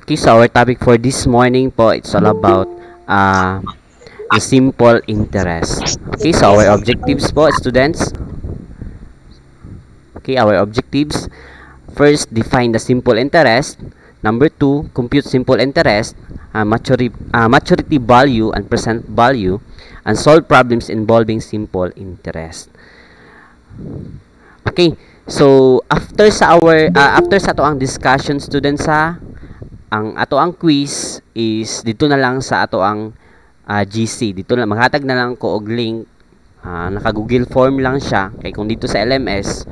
Okay, so our topic for this morning po, it's all about the simple interest. Okay, so our objectives po, students. Okay, our objectives. First, define the simple interest. Number 2, compute simple interest, maturity value and present value, and solve problems involving simple interest. Okay, so after sa ato ang discussion, students, ang ato ang quiz is dito na lang sa ato ang GC. Dito na maghatag na lang ko og link, naka Google Form lang siya kay kung dito sa LMS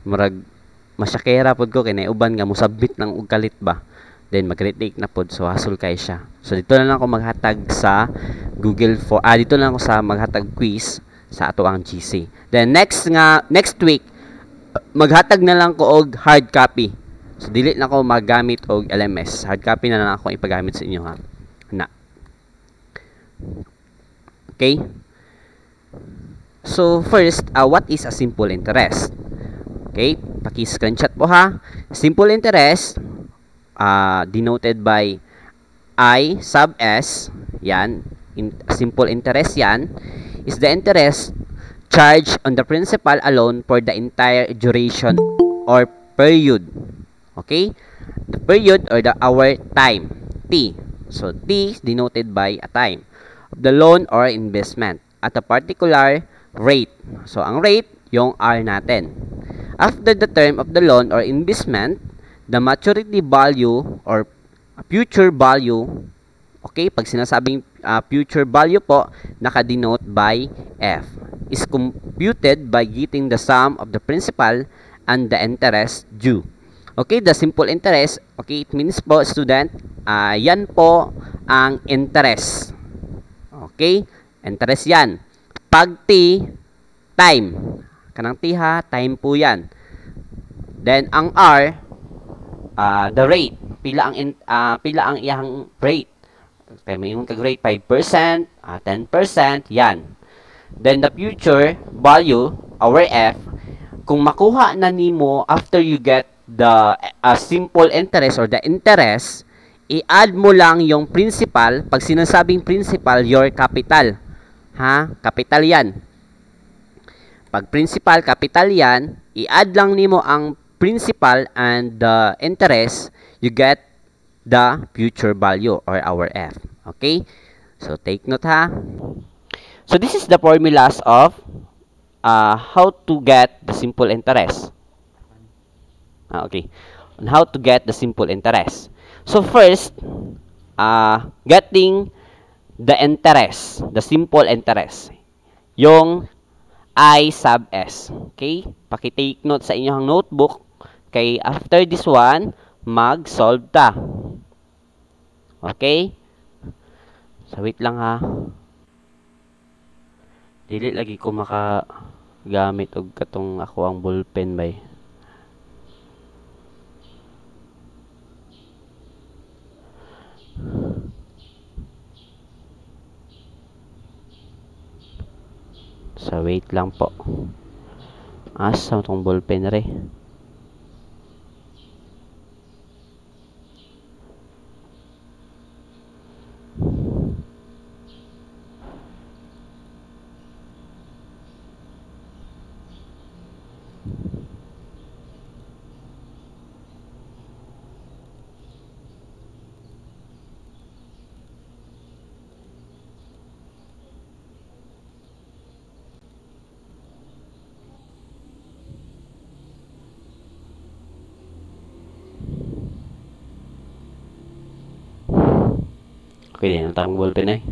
murag masyakera pod ko kay nauban nga mo submit lang og kalit ba, then mag-retake na pod, so hasol kay siya. So dito na lang ako maghatag sa Google Form, dito na lang ako sa maghatag quiz sa ato ang GC. Then next week maghatag na lang ko og hard copy. So dili na ako magamit og LMS, hard copy na lang ako ipagamit sa inyo, ha na. Okay, so first, what is a simple interest? Okay, paki-screenshot po, ha. Simple interest, denoted by I sub S, yan, simple interest yan, is the interest charged on the principal alone for the entire duration or period. Okay, the period or the hour time, T. So, T is denoted by a time of the loan or investment at a particular rate. So, ang rate, yung R natin. After the term of the loan or investment, the maturity value or future value, okay, pag sinasabing future value po, naka-denote by F, is computed by getting the sum of the principal and the interest due. Okay, the simple interest, okay, it means po, student, yan po ang interest. Okay, interest yan. Pag T, time. Kanang T, ha, time po yan. Then ang R, the rate. Pila ang iyang rate. Kaya may kag rate 5%, 10%, yan. Then the future value, our F, kung makuha na nimo after you get the simple interest or the interest, i-add mo lang yung principal. Pag sinasabing principal, your capital. Ha? Capital yan. Pag principal, capital yan, i-add lang nimo ang principal and the interest, you get the future value or our F. Okay? So, take note, ha? So, this is the formulas of how to get the simple interest. Okay. On how to get the simple interest. So, first, getting the interest, the simple interest. Yung I sub S. Okay? Paki-take note sa inyong notebook. Kay after this one, mag-solve ta. Okay? So, wait lang, ha. Dili lagi ko makagamit og katong ako ang ballpen bay. So, wait lang po. Asa itong ballpen re? Okay, yan ang ballpen eh.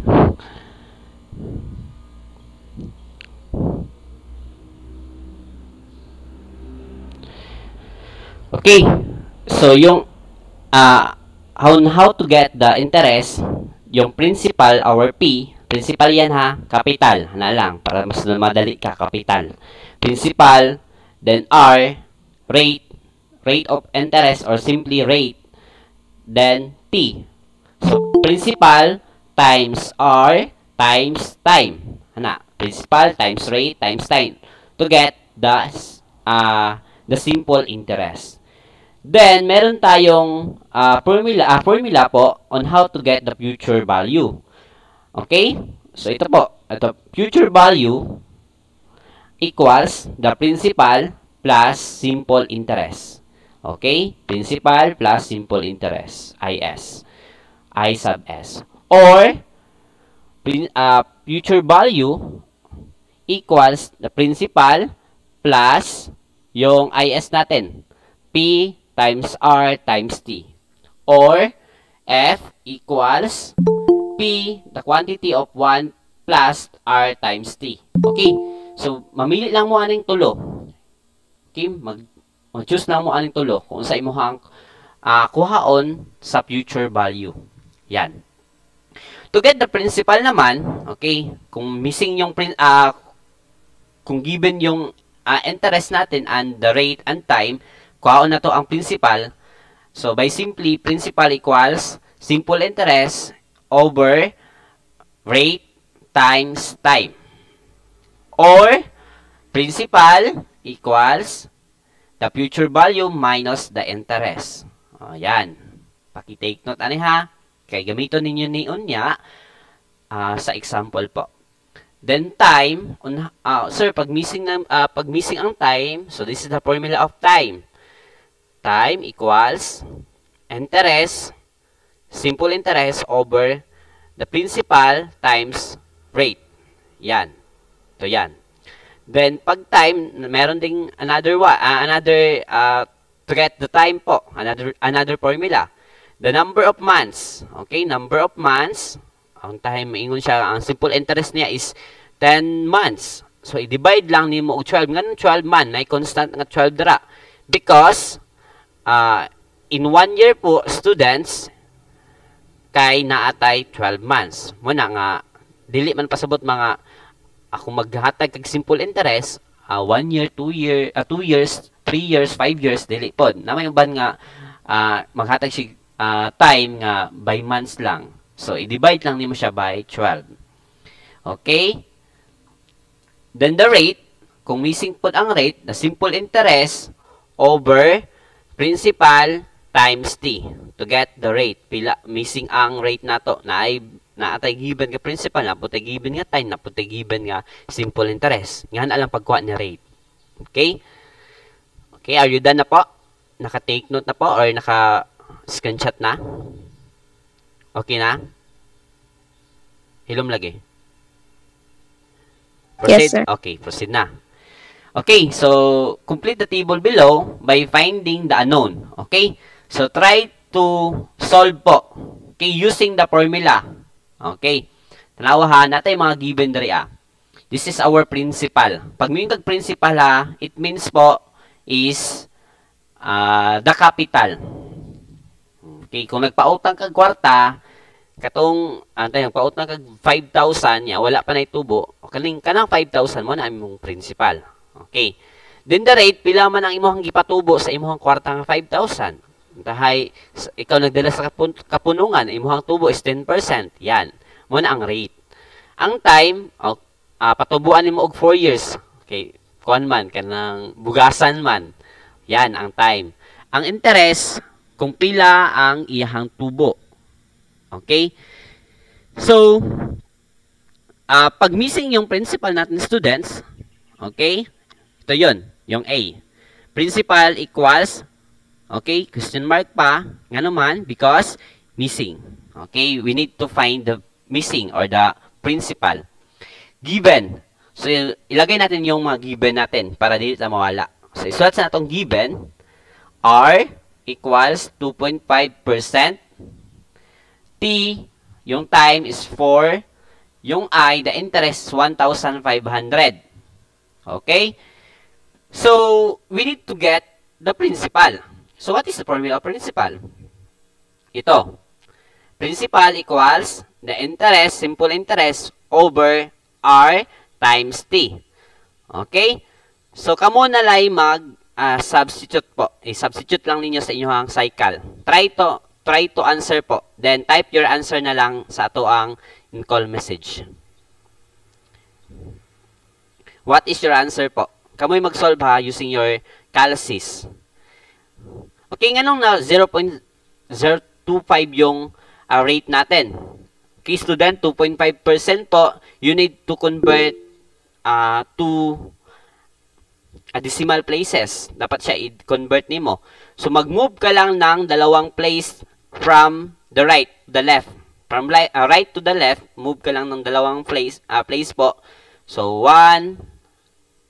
Okay, so yung how to get the interest, yung principal, our P, principal yan, ha, capital, na lang, para mas madali ka, capital. Principal, then R, rate of interest or simply rate, then T. So, principal times R times time. Hana, principal times rate times time to get the simple interest. Then, meron tayong formula po on how to get the future value. Okay? So, ito po. Ito, future value equals the principal plus simple interest. Okay? Principal plus simple interest. IS. I sub S. Or, future value equals the principal plus yung IS natin. P times R times T. Or, F equals P, the quantity of 1 plus R times T. Okay? So, mamili lang mo aning tulo. Okay? Mag-choose lang mo aning tulo kung sa imuhang kuhaon sa future value. Yan. To get the principal naman, okay, kung missing yung kung given yung interest natin and the rate and time, kuhaon na to ang principal. So, by simply, principal equals simple interest over rate times time. Or, principal equals the future value minus the interest. O, yan. Paki-take note ani ha. Kaya gamiton ninyo ni unya sa example po. Then time, sir, pag missing ang time, so this is the formula of time. Time equals interest, simple interest over the principal times rate. Yan. Ito yan. Then, pag time, meron ding to get the time po, another formula. The number of months. Okay, number of months. Ang time, maingon siya, ang simple interest niya is 10 months. So, i-divide lang ni mo 12. Ganun 12 man, na constant nga 12 dara. Because, in 1 year po, students, kay naatay 12 months. Muna nga, dili man pasabot mga, kung maghatag kag simple interest, 1 year, 2 years, 3 years, 5 years, dili po. Na may uban nga, maghatag siya time nga by months lang. So, i-divide lang nimo siya by 12. Okay? Then the rate, kung missing po ang rate, the simple interest over principal times T to get the rate. Pila missing ang rate nato na atay given nga principal, na putay given nga time, na putay given nga simple interest. Nga alang pagkuha ni rate. Okay? Okay, are you done na po? Naka-take note na po or naka-screenshot na? Okay na? Hilom lagi. Proceed? Yes, sir. Okay, proceed na. Okay, so complete the table below by finding the unknown. Okay? So try to solve po. Okay, using the formula. Okay. Tanawahan natin mga given diri This is our principal. Pag may principal it means po is the capital. Okay, kung nagpautang kag kwarta, katong nagpautang kag 5,000 ya, wala pa na itubo. Kanang 5,000 mo na imong principal. Okay. Then the rate, pila man ang imong gipatubo sa imong kwarta nga 5,000. Tahay, ikaw nagdala sa kapunungan, imong tubo is 10%. Yan. Mo na ang rate. Ang time, patubuan nimo og 4 years. Okay. Kuan man, kanang bugasan man. Yan ang time. Ang interest, kung pila ang iyahang tubo. Okay? So, pag missing yung principal natin students, okay? Ito yun, yung A. Principal equals, okay, question mark pa, nga naman, because missing. Okay, we need to find the missing or the principal. Given. So, ilagay natin yung mga given natin para dito na mawala. So, isulat sa natong given, R equals 2.5%. T, yung time is 4. Yung I, the interest is 1,500. Okay? So, we need to get the principal. So, what is the formula of principal? Ito. Principal equals the interest, simple interest, over R times T. Okay? So, kamo na lay mag-substitute po. I-substitute lang ninyo sa inyong cycle. Try to answer po. Then, type your answer na lang sa ato ang in-call message. What is your answer po? Kamoy mag-solve ha using your calculus. Okay, nganong na 0.025 yung rate natin? Okay, student, 2.5% po, you need to convert to decimal places. Dapat siya i-convert nimo. So, mag-move ka lang ng dalawang place from the right to the left. From right to the left, move ka lang ng dalawang place po. So, 1,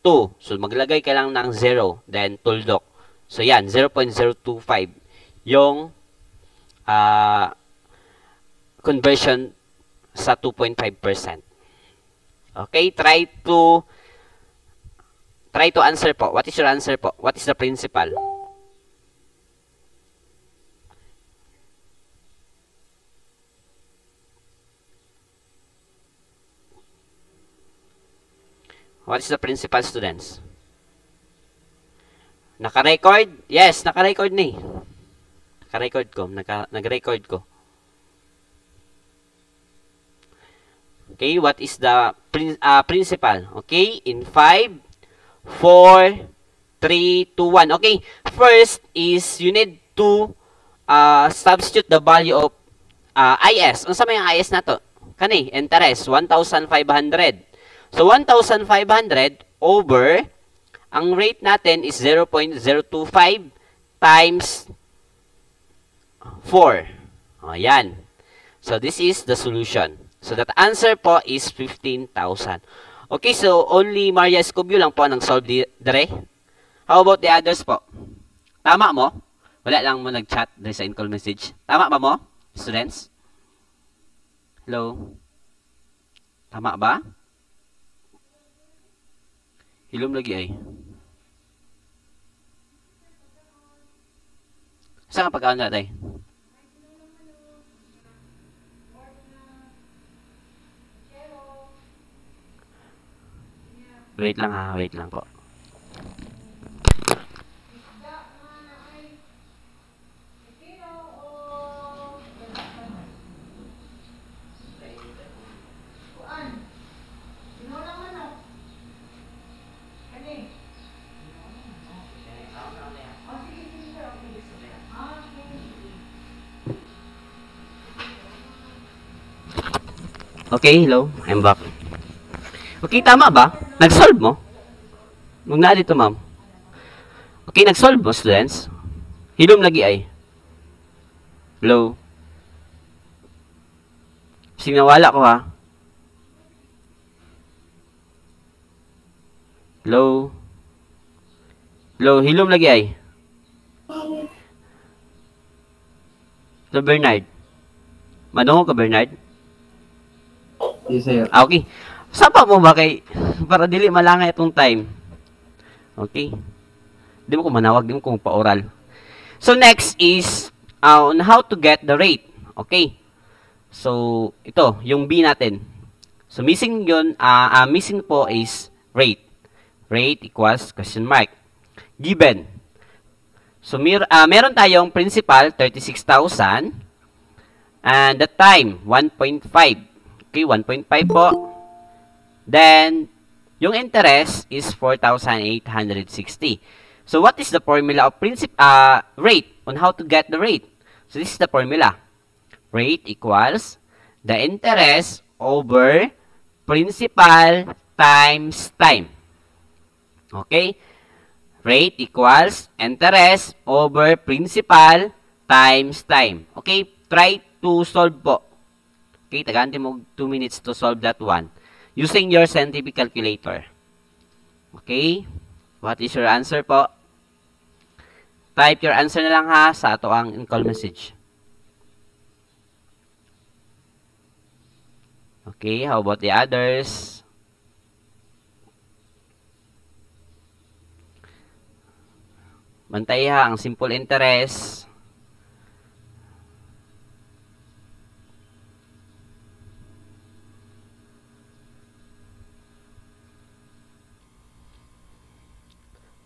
2. So, maglagay ka lang ng 0. Then, tuldok. So, yan, 0.025. Yung conversion sa 2.5%. Okay, try to answer po. What is your answer po? What is the principal? What is the principal, students? Naka-record? Yes, naka-record ni. Naka-record ko. Nag-record ko. Okay, what is the principal? Okay, in 5, 4, 3, 2, 1. Okay, first is you need to substitute the value of IS. Ano sa may IS na to? Kani, interest, 1,500. So, 1,500 over, ang rate natin is 0.025 times 4. O, yan. So, this is the solution. So, that answer po is 15,000. Okay, so only Maria Escobio lang po nang solve dire. How about the others po? Tama mo? Wala lang mo nag-chat dire sa in-call message. Tama ba mo, students? Hello? Tama ba? Hilom lagi ay. Saan ka pagkaan natin? Wait lang ha, wait lang po. Okay, hello. I'm back. Okay, tama ba? Nag-solve mo? Huwag na dito, ma'am. Okay, nag-solve mo, students? Hilom lagi ay. Hello? Sinawala ko, ha? Hello? Hello? Hilom lagi ay. Hello, Bernard? Madungo ka, Bernard? Yes, sir. Okay. Sapa mo ba kay para dili malangay itong time? Okay. Di mo ko manawag, di mo ko pa-oral. So, next is on how to get the rate. Okay. So, ito, yung B natin. So, missing yun, missing po is rate. Rate equals question mark. Given. So, meron tayong principal, 36,000. And the time, 1.5. Okay, 1.5 po. Then, yung interest is 4,860. So, what is the formula of rate on how to get the rate? So, this is the formula. Rate equals the interest over principal times time. Okay? Rate equals interest over principal times time. Okay? Try to solve po. Okay, tagaan mo 2 minutes to solve that one using your scientific calculator. Okay? What is your answer po? Type your answer na lang ha sa ato ang in-call message. Okay, how about the others? Bantay ha ang simple interest.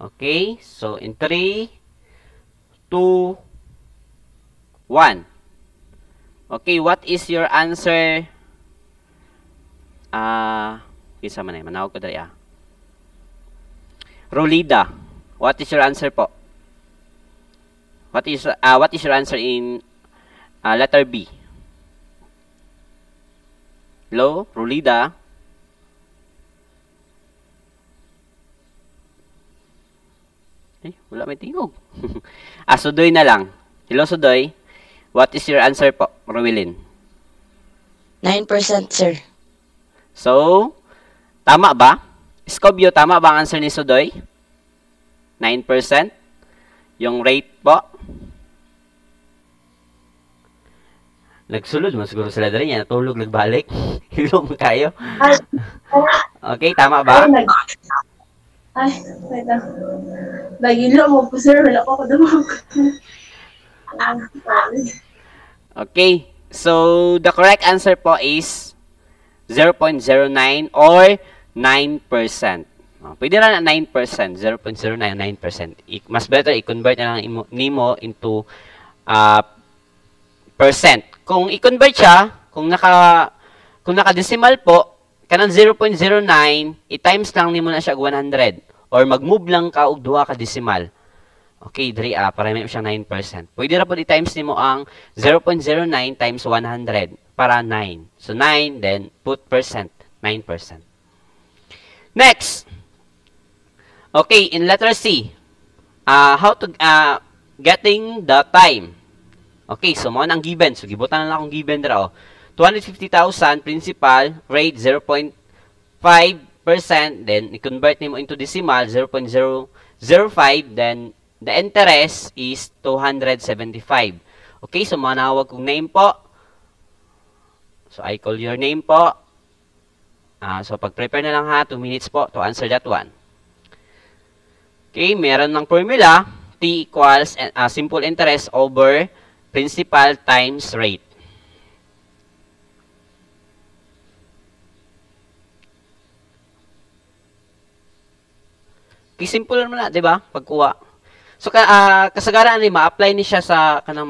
Okay, so in 3, 2, 1. Okay, what is your answer? Isa man manawag ko dali Rolida, what is your answer po? What is your answer in letter B? Hello, Rolida? Wala may tingog. Sudoy na lang. Hello, Sudoy. What is your answer po, Rowelyn? 9%, sir. So, tama ba? Scobio, tama ba ang answer ni Sudoy? 9%? Yung rate po? Nagsulod mo siguro sila dali niya. Natulog, nagbalik. Hilom kayo. Okay, tama ba? Ay, wait lang. Nagilo mo po, sir. Wala ko kadamag. Okay. So, the correct answer po is 0.09 or 9%. Pwede rin na 9%. 0.09, 9%. Mas better, i-convert na lang nimo into percent. Kung i-convert siya, kung naka-decimal po, kanang 0.09, i-times lang nimo na siya 100. Or mag-move lang ka og duha ka decimal. Okay, diri para may siyang 9%. Pwede ra po i-times nimo ang 0.09 times 100 para 9. So 9, then put percent, 9%. Next. Okay, in letter C, how to getting the time. Okay, so mo nang given. So gibutan na lang akong given dira 250,000 principal, rate 0.5%, then i-convert nimo into decimal 0.005, then the interest is 275. Okay, so manawag kong name po. So I call your name po. So pag-prepare na lang ha, 2 minutes po to answer that one. Okay, meron ng formula, T equals simple interest over principal times rate. Okay, simple naman na, di ba? Pagkuha. So, kasagaran ni ma-apply ni siya sa kanang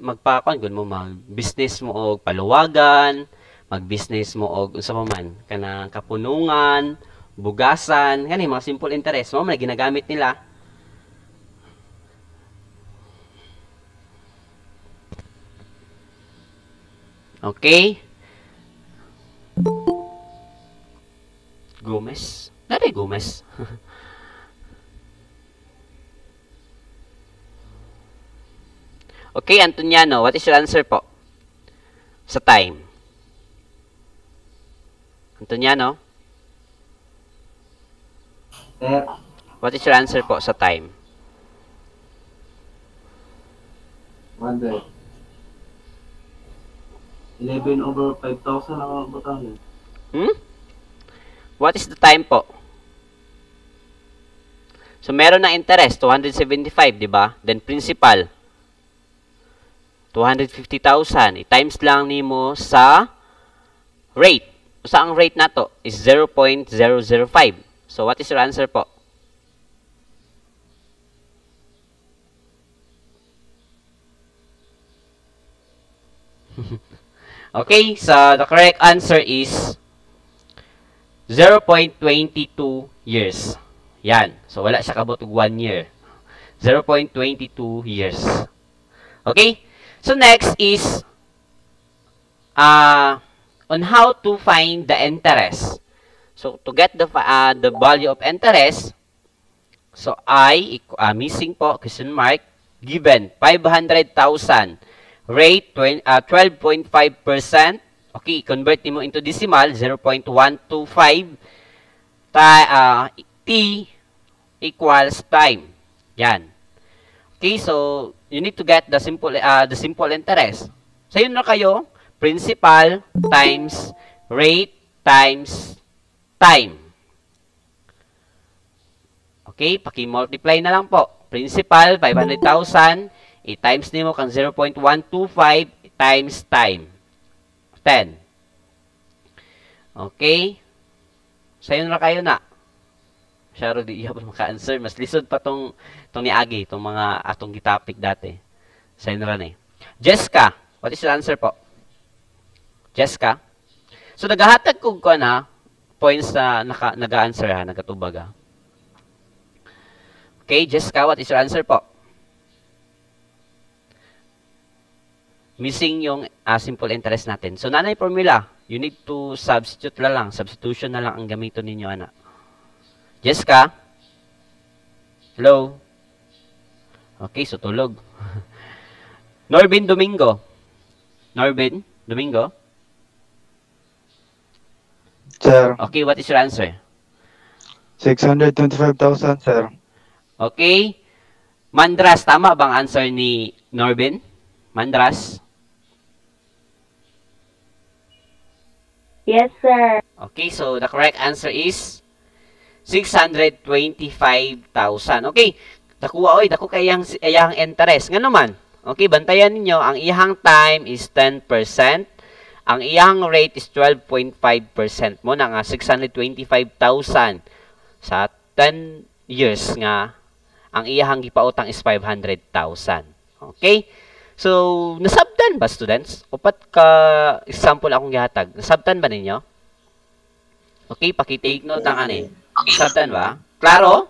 mag-business mo og paluwagan, mag-business mo og unsa pa man, kanang kapunungan, bugasan, kani mga simple interest mo man ginagamit nila. Okay? Gomez. Nari Gomez. Okay, Antoniano, what is your answer po? Sa time. Antoniano? Sir, What is your answer po sa time? 100. 11 over 5,000 ang butang. What is the time po? So, meron na interest, 275, di ba? Then, principal, 250,000. I-times lang nimo sa rate. Sa ang rate na to is 0.005. So, what is your answer po? Okay, so the correct answer is 0.22 years. Yan. So, wala siya kabot og 1 year. 0.22 years. Okay? So, next is on how to find the interest. So, to get the value of interest, so, missing po, question mark, given, 500,000. Rate, 12.5%. Okay, convert mo into decimal, 0.125. T equals time. Yan. Okay, so you need to get the simple interest. So yun na kayo, principal times rate times time. Okay, paki-multiply na lang po. Principal 500,000, i-times nimo kang 0.125 times time. 10. Okay? So yun na kayo na. Syaro di iya pa maka-answer. Mas lisod pa tong niagi, tong mga atong gitopic dati. Sa inyo rin eh. Jessica, what is your answer po? Jessica? So nagahatag ko na points na naga-answer ha, nagatubag ha. Okay, Jessica, what is your answer po? Missing yung simple interest natin. So, nanay formula, you need to substitute na lang. Substitution na lang ang gamitin ninyo, anak. Jessica? Hello? Okay, so tulog. Norbin Domingo. Norbin Domingo? Sir, Okay, what is your answer? 625,000, sir. Okay. Mandras, tama bang answer ni Norbin? Mandras? Yes, sir. Okay, so the correct answer is 625,000. Okay, nakuha, dako kayang iyang interest. Nga naman, okay, bantayan ninyo, ang iyang time is 10%, ang iyang rate is 12.5% mo na nga 625,000 sa 10 years nga, ang iyang gipautang is 500,000. Okay? So, nasabtan ba, students? Upat ka example akong gihatag. Nasabtan ba ninyo? Okay, paki-take note ang ani. Nasabtan ba? Klaro?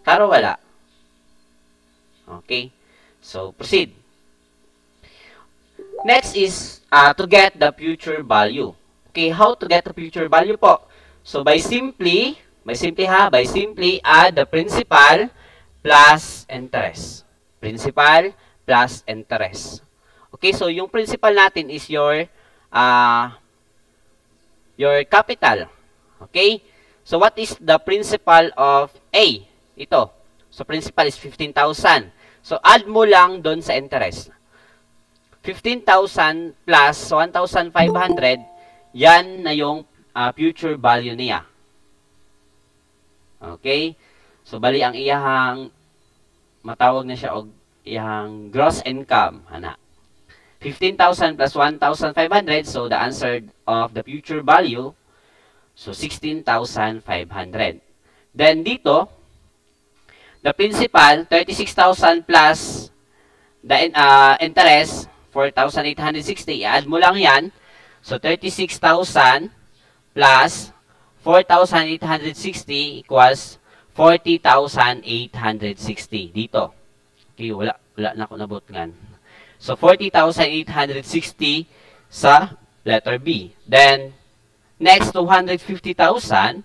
Klaro wala? Okay. So, proceed. Next is to get the future value. Okay, how to get the future value po? So, by simply add the principal plus interest. Principal plus interest. Okay, so yung principal natin is your capital. Okay? So what is the principal of A? Ito. So principal is 15,000. So add mo lang doon sa interest. 15,000 plus 1,500, yan na yung future value niya. Okay? So bali ang iyahang matawag na siya og iyang gross income, ana. 15,000 plus 1,500, so the answer of the future value, so 16,500. Then dito, the principal, 36,000 plus the interest, 4,860. I-add mo lang yan. So 36,000 plus 4,860 equals 40,860 dito. Okay, wala na ako nabutngan. So 40,860 sa letter B. Then next 250,000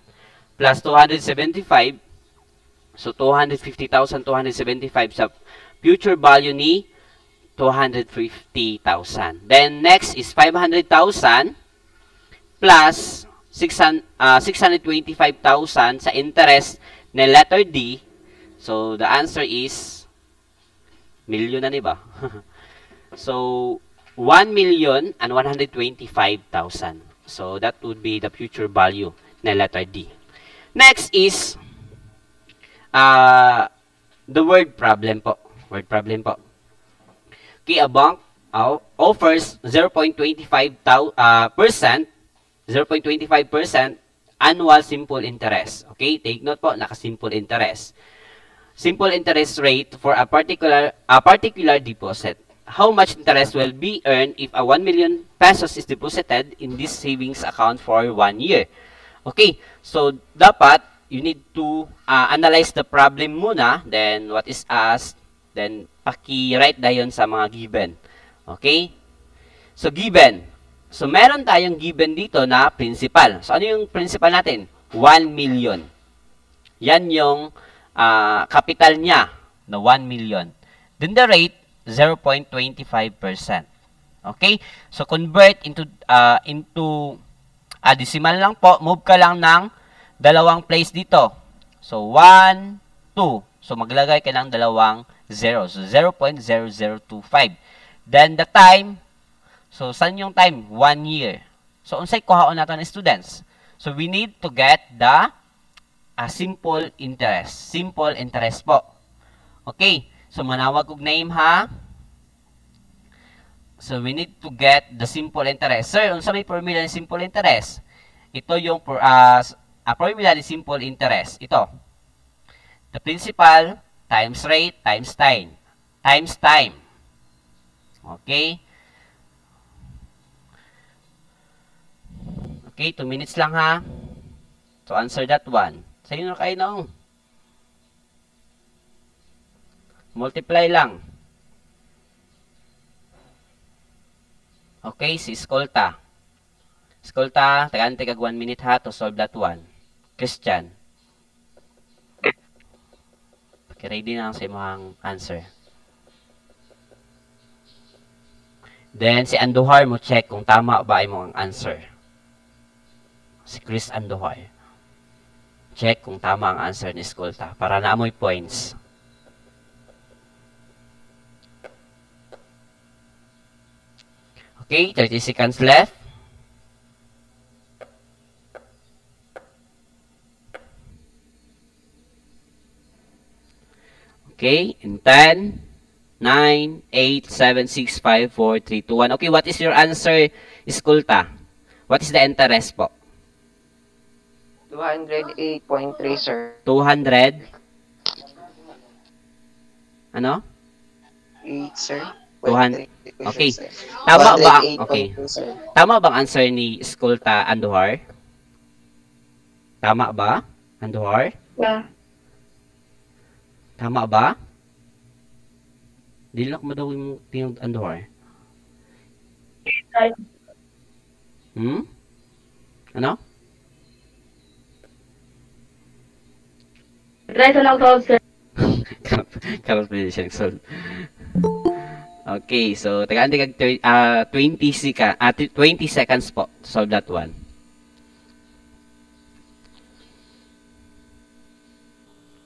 plus 275. So 250,000 275 sa future value ni 250,000. Then next is 500,000 plus 625,000 sa interest na letter D. So, the answer is million na, diba? So, 1,125,000. So, that would be the future value na letter D. Next is the word problem po. Word problem po. Okay, a bank offers 0.25% annual simple interest. Okay, take note po, naka-simple interest. Simple interest rate for a particular deposit. How much interest will be earned if a 1 million pesos is deposited in this savings account for 1 year? Okay, so dapat you need to analyze the problem muna, then what is asked, then paki-write dayon sa mga given. Okay? So given. So, meron tayong given dito na principal. So, ano yung principal natin? 1 million. Yan yung capital niya na 1 million. Then, the rate, 0.25%. Okay? So, convert into decimal lang po. Move ka lang ng dalawang place dito. So, 1, 2. So, maglagay ka ng dalawang 0. So, 0.0025. Then, the time, so, saan yung time? 1 year. So, unsay kuhaon nato ng students? So, we need to get the simple interest. Simple interest po. Okay. So, manawag kong name ha. So, we need to get the simple interest. Sir, unsa may formula ng simple interest? Ito yung formula ng simple interest. Ito. The principal times rate times time. Times time. Okay. Okay, 2 minutes lang ha. To answer that one. Sa inyo na kayo noong. Multiply lang. Okay, si Escolta. Escolta, tagaante kag 1 minute ha to solve that one. Christian. Okay, ready na sa imong answer. Then, si Andujar mo check kung tama ba imong answer. Si Chris Andujar. Check kung tama ang answer ni Escolta para naamoy points. Okay, 30 seconds left. Okay, in 10, 9, 8, 7, 6, 5, 4, 3, 2, 1. Okay, what is your answer, Escolta? What is the interest po? 208.3, sir. 200? Ano? 8, sir. 200. 0.3, Okay. sir. Tama ba? 208.3, Okay. sir. Tama bang answer ni Escolta Andujar? Tama ba? Andujar? Yeah. Tama ba? Dili lang madaw yung tingog Andujar. Hmm? Ano? Try to lang solve, sir. Karot pa siya nag-solve. Okay, so tagaan kag 20 seconds po to solve that one.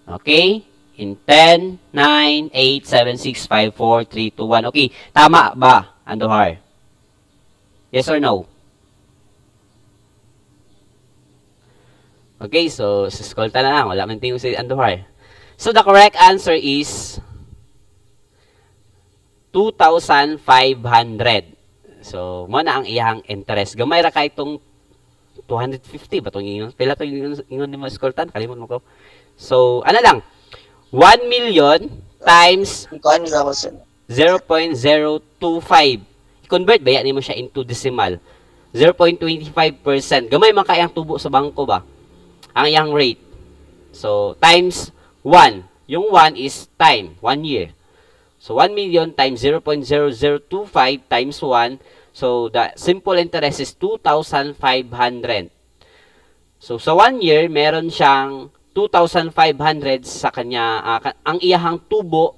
Okay, in 10, 9, 8, 7, 6, 5, 4, 3, 2, 1. Okay, tama ba, Andujar? Yes or no? Okay, so Escolta na lang. Wala man tingin si Andujar. So the correct answer is 2,500. So, mo na ang iyang interest. Gamay ra kay itong 250 ba itong ingon? Pila itong ingon ni mo Escoltan? Kalimot mo ko. So, ano lang? 1 million times Ikuan nila ako, sir. 0.025. I-convert ba yan mo siya into decimal? 0.25%. Gamay man kayang tubo sa bangko ba? Ang iyang rate. So, times 1. Yung 1 is time. 1 year. So, 1 million times 0.0025 times 1. So, the simple interest is 2,500. So, sa 1 year, meron siyang 2,500 sa kanya, ang iyahang tubo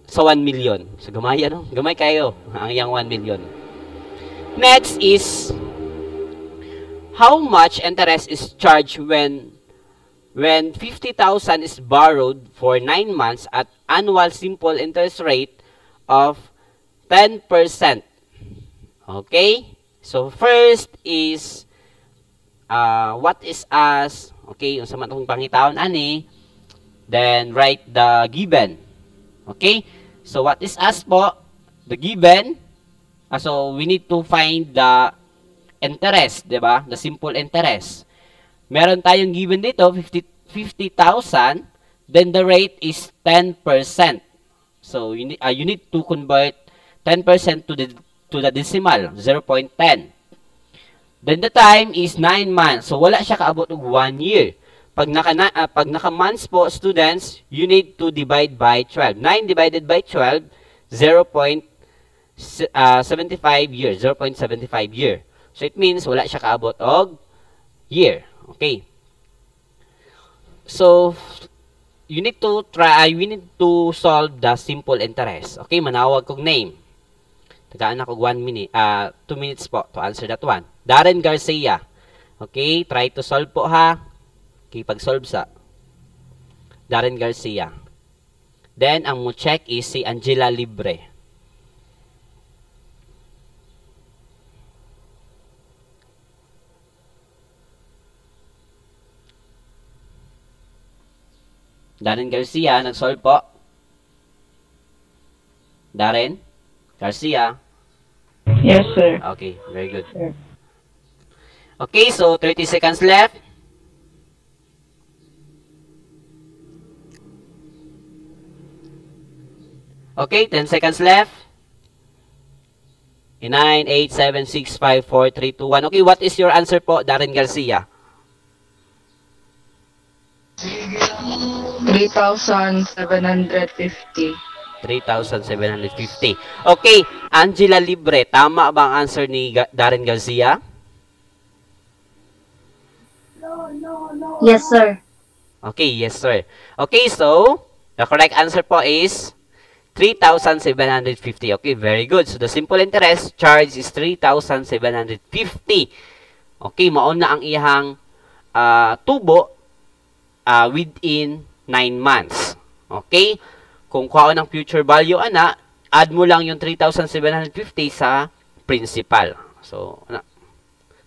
sa 1 million. So, gamay, ano? Gamay kayo. Ang iyang 1 million. Next is, how much interest is charged when 50,000 is borrowed for 9 months at annual simple interest rate of 10%. Okay? So, first is, what is as, okay, yung sa matong pangitaon, ani, then write the given. Okay? So, what is as po? The given. So, we need to find the interest, diba? The simple interest. Meron tayong given dito, 50,000, then the rate is 10%. So, you need to convert 10% to the decimal, 0.10. Then the time is 9 months. So, wala siya kaabot og 1 year. Pag naka-months po, students, you need to divide by 12. 9 divided by 12, 0.75 year. 0.75 year. So, it means wala siya kaabot og year. Okay. So, we need to solve the simple interest. Okay, manawag kong name. Tagaan ako 2 minutes po to answer that one. Darren Garcia. Okay, try to solve po ha. Okay, pag-solve sa Darren Garcia. Then, ang mo check is si Angela Libre. Darren Garcia, nag-solve po. Darren Garcia. Yes, sir. Okay, very good. Okay, so 30 seconds left. Okay, 10 seconds left. 9, 8, 7, 6, 5, 4, 3, 2, 1. Okay, what is your answer po, Darren Garcia? 3,750. 3,750. Okay, Angela Libre, tama ba ang answer ni Darren Garcia? Yes, sir. Okay, yes sir. Okay, so the correct answer po is 3,750. Okay, very good. So the simple interest charge is 3,750. Okay, mauna ang iyang tubo within 9 months. Okay? Kung kuha ng future value ana, add mo lang yung 3,750 sa principal. So,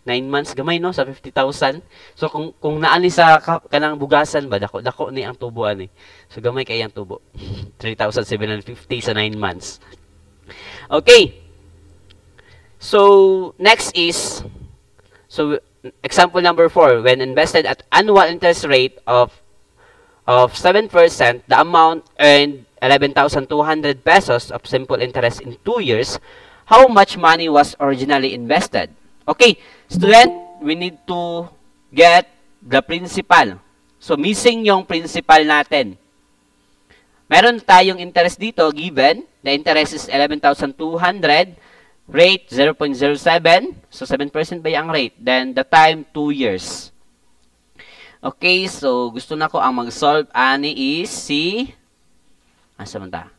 9 months gamay no sa 50,000. So kung naani sa kanang bugasan ba dako ni ang tubo ani. So gamay kay ang tubo. 3,750 sa 9 months. Okay. So next is example number 4, when invested at annual interest rate of 7%, the amount earned 11,200 pesos of simple interest in 2 years. How much money was originally invested? Okay, student, we need to get the principal. So, missing yung principal natin. Meron tayong interest dito, given. The interest is 11,200. Rate, 0.07. So, 7% ba yung rate? Then, the time, 2 years. Okay, so, gusto na ko ang mag-solve. Ani is si... Asa man ta?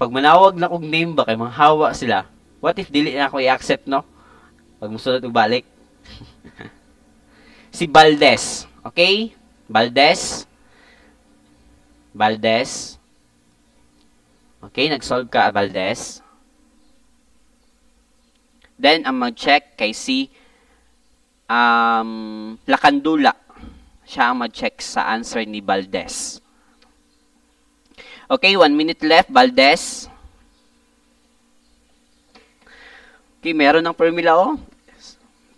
Pag manawag na kong name ba, kay manghawa sila. What if dili na ako i-accept, no? Pag musunod balik. Si Valdez. Okay? Valdez. Valdez. Okay, nag-solve ka, Valdez. Then, ang mag-check kay si Lacandula. Siya ang mag-check sa answer ni Valdez. Okay, 1 minute left, Valdez. Okay, meron ng formula, oh.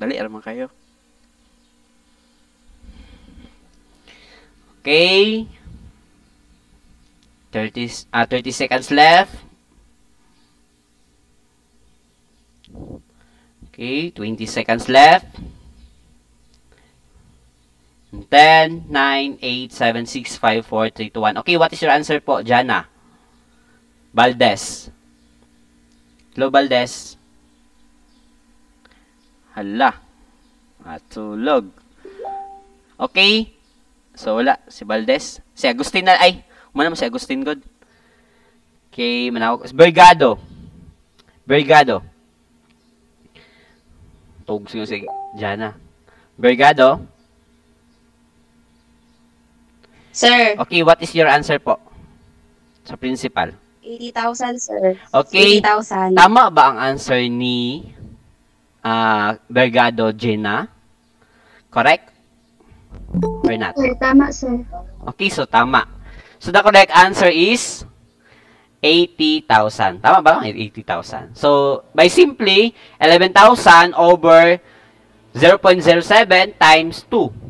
Dali, araman kayo. Okay. 30 seconds left. Okay, 20 seconds left. 10, 9, 8, 7, 6, 5, 4, 3, 2, 1. Okay, what is your answer po, Jana? Valdez. Hello, Valdez. Hala. Matulog. Okay. So, wala. Si Valdez. Si Agustin na. Ay, umana mo si Agustin God. Okay, manawag. Bergado. Bergado. Tugos nga si Jana. Bergado. Sir, Okay, what is your answer po? Sa principal. 80,000, sir. Okay. 80,000. Tama ba ang answer ni Bergado Jenna? Correct? Or not? Sir, tama, sir. Okay, so tama. So the correct answer is 80,000. Tama ba? 80,000. So, by simply, 11,000 over 0.07 times 2.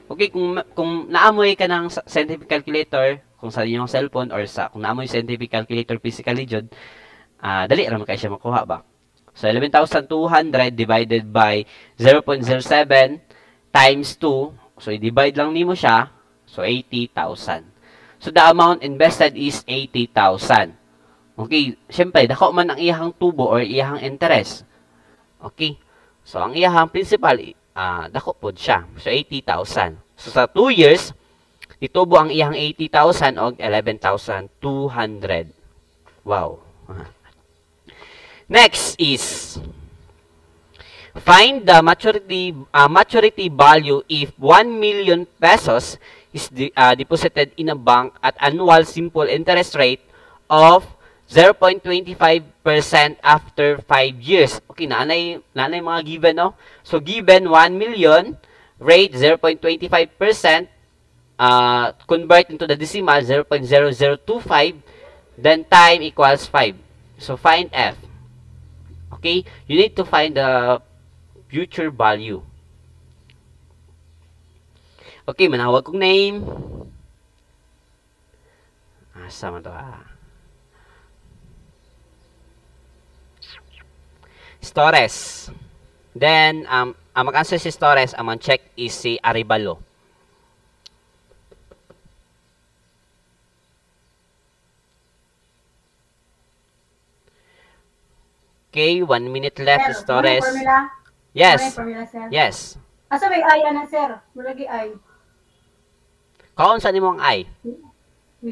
Okay, kung naamoy ka ng scientific calculator, kung sa inyong cellphone or kung naamoy scientific calculator physically jud, dali ra man kay siya makuha ba. So 11,200 divided by 0.07 times 2, so i-divide lang nimo siya, so 80,000. So the amount invested is 80,000. Okay, syempre dako man ang iyahang tubo or iyahang interest. Okay. So ang iyahang principal dako pod siya. So 80,000. So sa 2 years, itubo ang iyang 80,000 og 11,200. Wow. Next is find the maturity value if 1 million pesos is deposited in a bank at annual simple interest rate of 0.25% after 5 years. Okay, naanay mga given, no? So, given 1 million, rate 0.25%, convert into the decimal, 0.0025, then time equals 5. So, find F. Okay, you need to find the future value. Okay, manawag kong name. Asa man to, Torres. Then, ang mag-answer si Torres, ang mag-check is si Arevalo. Okay, 1 minute left, Sir, Torres. may formula? Yes. May formula, sir? Yes. Asa may ay na, sir? Mulagi ay. Kaon sa nimo ang I?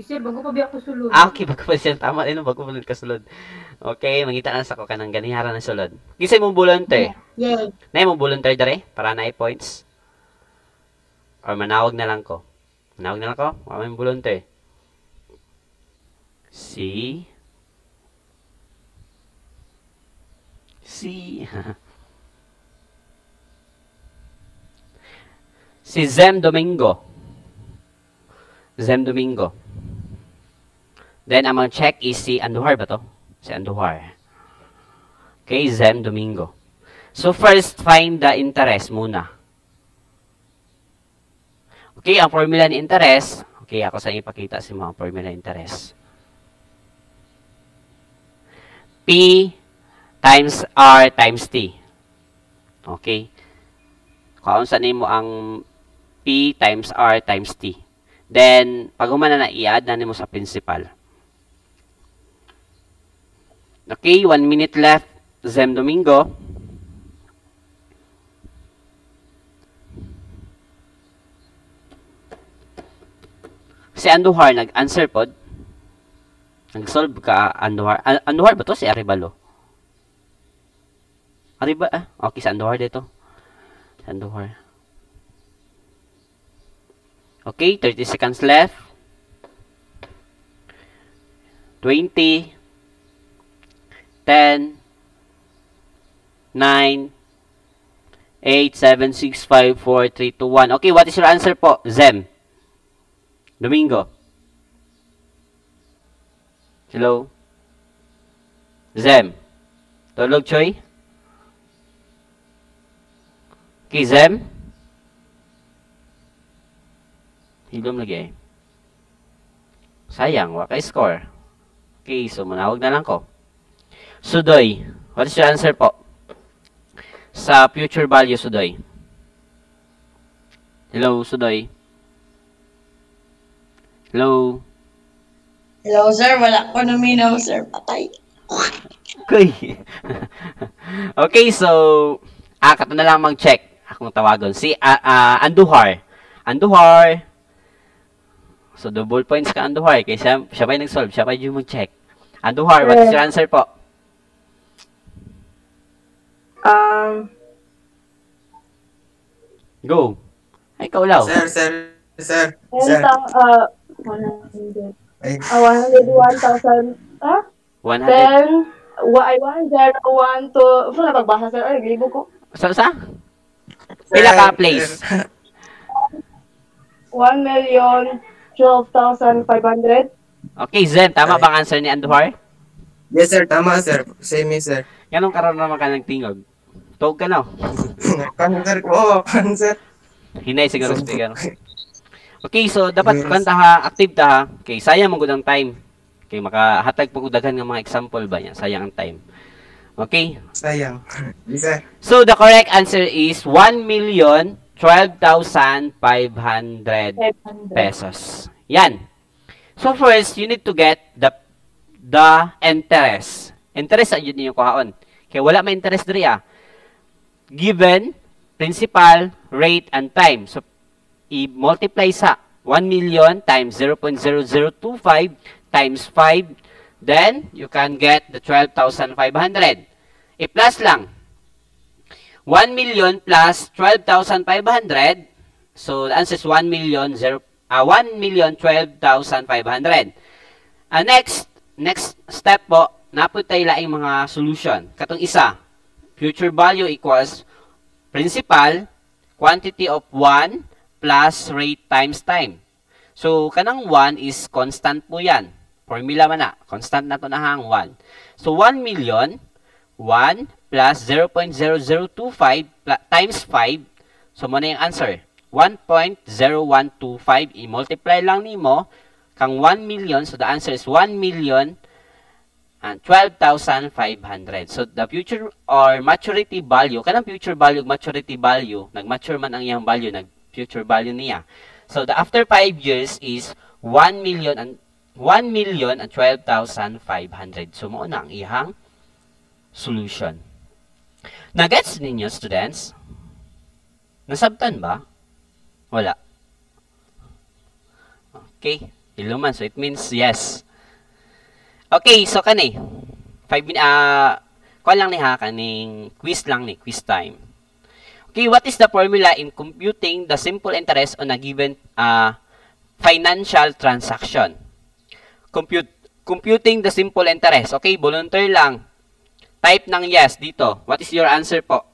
Sir, bago pa biyak ko sulod. Okay, bago pa siya. Tama rin, bago pa rin kasulod. Okay, mangita na sa ko ka ng ganihara ng sulod. Kisay mong volunteer. Yay. Na mong volunteer dare para na points. Or manawag na lang ko. Manawag na lang ko. Wala mong volunteer. Si Zem Domingo. Zem Domingo. Then, ang check is si Andujar ba to? Si Andujar. Okay, Zem Domingo. So, first, find the interest muna. Okay, ang formula ni interest. Okay, ako sa ipakita si mga formula ni interest. P times R times T. Okay. Kung saan mo ang P times R times T. Then, pag humana na i-add na mo sa principal. Okay, 1 minute left. Zem Domingo. Si Andujar nag-answer pod. Nag-solve ka, Andujar. Andujar ba to? Si Arevalo. Okay, si Andujar dito. Si Andujar. Okay, 30 seconds left. 20. 10. 9. 8, 7, 6, 5, 4, 3, 2, 1. Okay, what is your answer po? Zem Domingo. Hello? Zem. Tulog, Choy? Okay, Zem? Hilom lagi eh. Sayang, waka score. Okay, so manawag na lang ko. Sudoy. What is your answer po? Sa future value, Sudoy. Hello, Sudoy. Hello? Hello, sir. Wala ko naminaw, sir. Patay. Okay. Okay, so, kato na lang mag-check. Akong tawagon. Si Andujar. Andujar. So, double points ka, Andujar. Kaya siya ba yung nag-solve? Siya ba yung mag-check? Andujar, what is your answer po? Go. Ay, kaulaw. Sir. 101,000. 100. Then, 101 to... Saan na pagbasa, sir? Ay, nag-libog ko. Sa? Pila ka, place? 1,012,500. Okay, Zen. Tama bang answer ni Andujar? Yes, sir. Tama, sir. Same, sir. Ganong karoon naman ka ng tingog? Tawag ka na. Cancer ko. Oo, cancer. Hinay siguro speaker. Okay, so dapat kanta ha, active ta ha. Okay, sayang mo ang time. Okay, makahatag pag daghan nga mga example ba niya. Sayang ang time. Okay? Sayang. Yes, sir. So the correct answer is 1,012,500 pesos. Yan. So first, you need to get the interest. Interest sa yun niyo kuhaon. Kaya wala may interest diri ah. Given, principal, rate, and time. So, i-multiply sa 1 million times 0.0025 times 5. Then, you can get the 12,500. I-plus lang. 1 million plus 12,500. So, the answer is 1,012,500. Next step po, naputay laing mga solution. Katong isa, future value equals principal, quantity of 1 plus rate times time. So, kanang 1 is constant po yan. Formula man na. Constant na to na hang 1. So, 1 million, 1 plus 0.0025 times 5. So, muna yung answer. 1.0125. I-multiply lang nimo kang 1 million. So, the answer is 1 million and 12,500. So the future or maturity value, kanang future value, maturity value, nag-mature man ang iyang value, nag-future value niya. So the after 5 years is 1,012,500. So mo na ang iyang solution. Na-gets ninyo, students? Nasabtan ba? Wala. Okay. Iluman. So it means yes. Okay, so kani 5 kuan lang ni ha, kaning quiz lang ni, quiz time. Okay, what is the formula in computing the simple interest on a given financial transaction? Computing the simple interest. Okay, volunteer lang. Type ng yes dito. What is your answer po?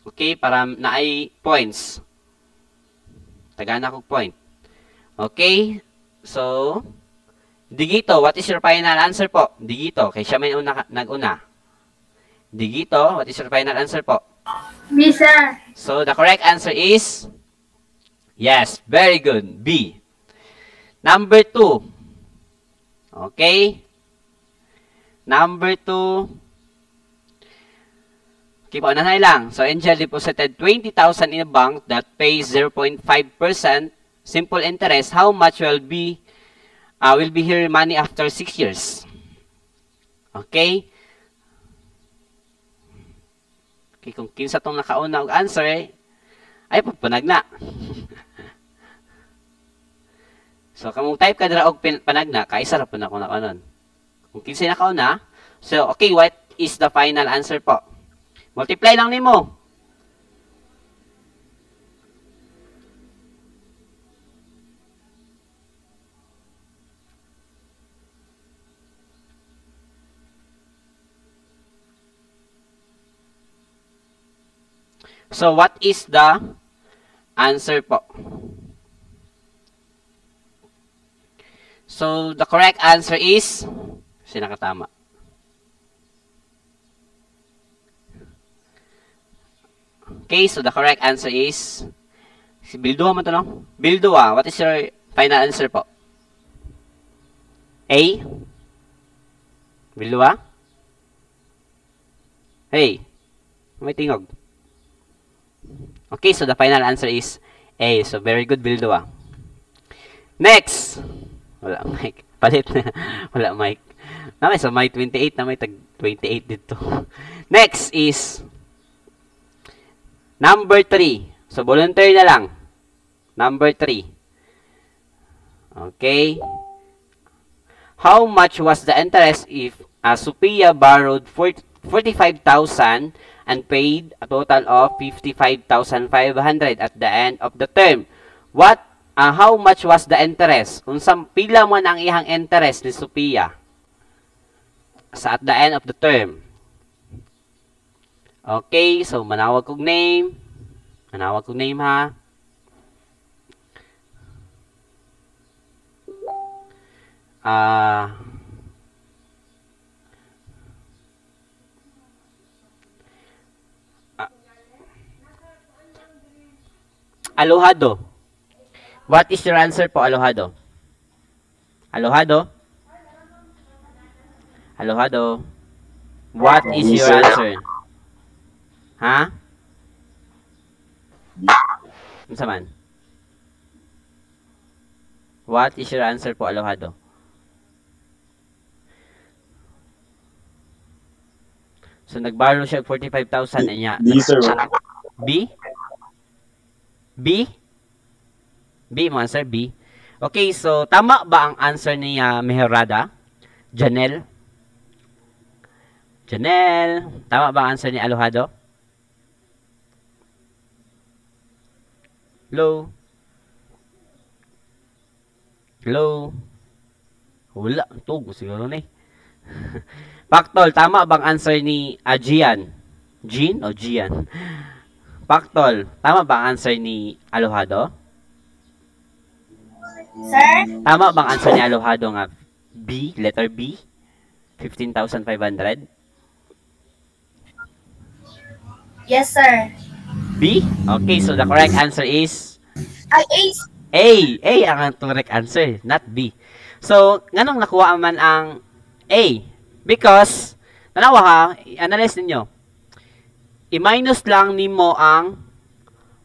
Okay, para naay points. Tagana ko point. Okay, so Digito, what is your final answer po? Digito, kay siya may nag-una. Digito, what is your final answer po? B, sir. So, the correct answer is, yes, very good, B. Number 2. Okay? Number 2. Okay po, nanay lang. So, Angel deposited 20,000 in a bank that pays 0.5% simple interest. How much will be her money after 6 years? Okay? Okay, kung kinsa tong nakauna og answer, ay panag na. So, kamong type ka dira og panag na, kaisa ra po na ko nakanon. Kung kinsa nakauna, so, okay, what is the final answer po? Multiply lang nimo. So, what is the answer po? So, the correct answer is, sinakatama. Okay, so the correct answer is, si Bildua man to, no? Bildua, what is your final answer po? A? Bildua? Hey, may tingog. Okay, so the final answer is A. So, very good, Bildua. Next. Wala mic. Palit na. Wala mic. Namay, so may 28 na may tag 28 dito. Next is number 3. So, volunteer na lang. Number 3. Okay. How much was the interest if Sophia borrowed 45,000 and paid a total of 55,500 at the end of the term? How much was the interest? Unsang pila man ang ihang interest ni Sophia sa at the end of the term? Okay, so manawag kong name. Manawag kong name ha. Alohado. What is your answer po, Alohado? Alohado? Alohado? What is your answer? Ha? Ano man? What is your answer po, Alohado? So, nag-borrow siya 45,000 niya. B, sir. B? B? B mo answer, B. Okay, so tama ba ang answer ni Meherada? Janelle? Janelle, tama ba ang answer ni Alohado? Hello? Hello? Wala, tugo siguro na eh. Paktol, tama bang answer ni Gian? Jean o Gian? Paktol, tama ba ang answer ni Alohado? Sir? Tama bang answer ni Alohado nga B, letter B? 15,500? Yes, sir. B? Okay, so the correct answer is Ay, A. A ang correct answer, not B. So, nganong nakuha man ang A? Because, tanawa ha, i-analyze ninyo. I-minus lang nimo ang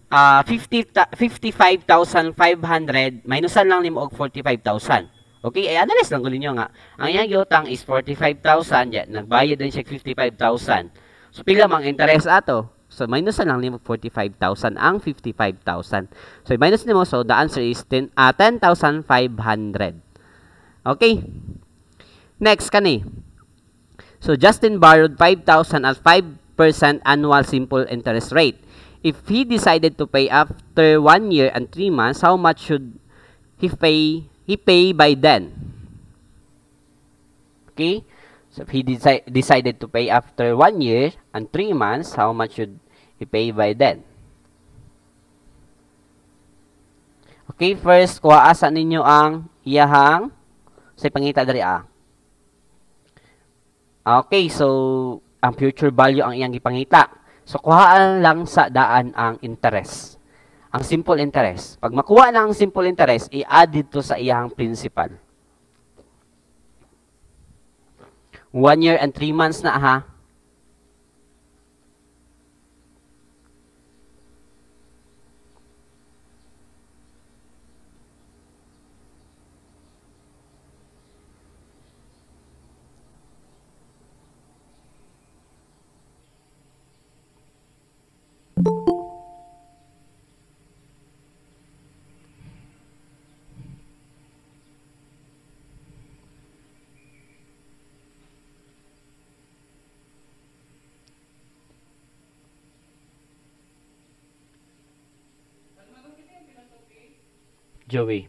55,500, minusan lang nimo og 45,000. Okay, i-analyze lang ko ninyo nga. Ang iyang giutang is 45,000, yan, nagbayad din siya 55,000. So, pila mang interest ato? So, minusan lang nimo 45,000 ang 55,000. So, minus nimo, so the answer is 10,500. Okay? Next, kani. So, Justin borrowed 5,000 at 5% annual simple interest rate. If he decided to pay after 1 year and 3 months, how much should he pay by then? Okay? So, if he decided to pay after 1 year and 3 months, how much should he pay by then? Okay, first, kuha asa ninyo ang iyahang sa pangita dari a. Okay, so, ang future value ang iyang ipangita. So, kuhaan lang sa daan ang interest. Ang simple interest. Pag makuha na ang simple interest, i-add dito sa iyang principal. 1 year and 3 months na ha. Joey.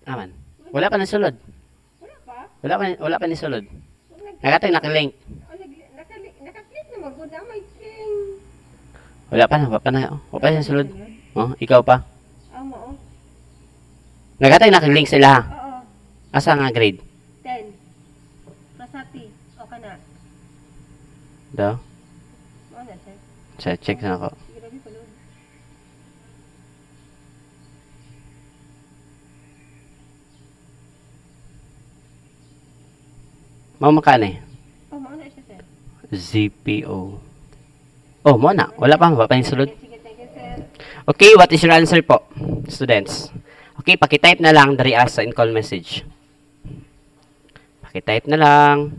Aman. Wala pa nasulod. Wala pa nasulod. Nakatay nakalink. Wala pa na nasulod. Oh, ikaw pa. Nakatay nakalink sila. Asa nga grade? 10. Masapi. O ka na. Daw? Oo na, sir. Check na ako. Grabe pa load. Mamakane. Oh, mauna siya, sir. ZPO. Oh, mo na. Wala pa yung sulod. Sige, thank you, sir. Okay, what is your answer po, students? Okay, pakitype na lang dari as sa in-call message. Pakitype na lang.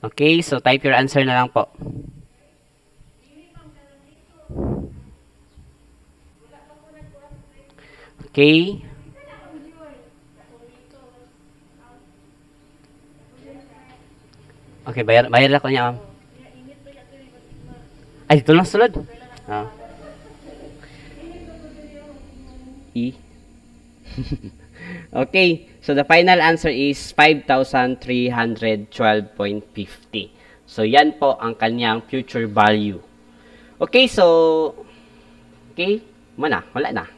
Okay, so type your answer na lang po. Okay. Okay, bayar ako niya, ma'am. Ay, ito lang sulod. Ah. E. Okay, so the final answer is 5,312.50. So, yan po ang kanyang future value. Okay, so, okay, wala na.